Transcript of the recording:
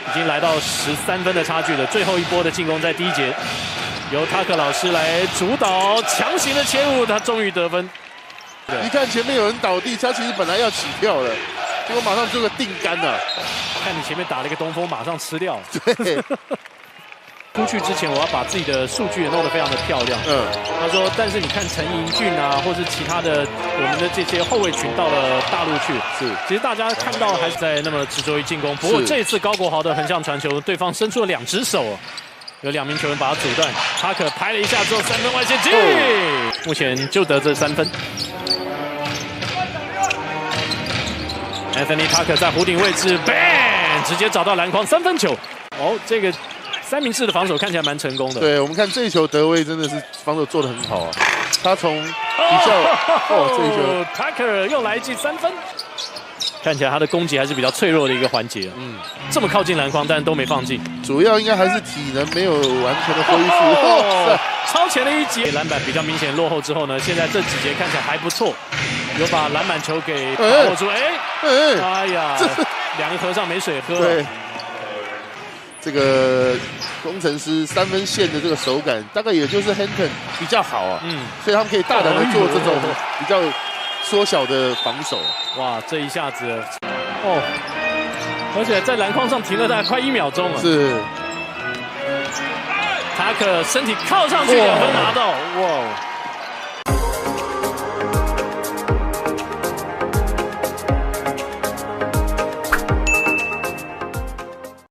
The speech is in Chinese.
已经来到13分的差距了。最后一波的进攻在第一节，由塔克老师来主导，强行的切入，他终于得分。一看前面有人倒地，他其实本来要起跳了，结果马上做个定杆了。看你前面打了一个东风，马上吃掉。对。出去之前，我要把自己的数据也弄得非常的漂亮。他说，但是你看陈盈俊啊，或是其他的我们的这些后卫群到了大陆去，其实大家看到还是在那么执着于进攻。不过这一次高国豪的横向传球，对方伸出了2只手，有2名球员把他阻断。塔可拍了一下之后，3分外线进，目前就得这3分。Anthony 塔可在弧顶位置 ，bang， 直接找到篮筐3分球。哦，这个。三明治的防守看起来蛮成功的。对，我们看这一球德威真的是防守做得很好啊。他从比较这一球 ，Tucker 又来一记3分，看起来他的攻击还是比较脆弱的一个环节。这么靠近篮筐，但都没放进。主要应该还是体能没有完全的恢复。超前的一节，篮板比较明显落后之后呢，现在这几节看起来还不错，有把篮板球给把握住。哎呀，2个和尚没水喝。对。这个工程师3分线的这个手感，大概也就是 Hampton 比较好啊，所以他们可以大胆的做这种比较缩小的防守。哇，这一下子，而且在篮筐上停了大概快1秒钟了。是，塔可身体靠上去2分拿到，哇！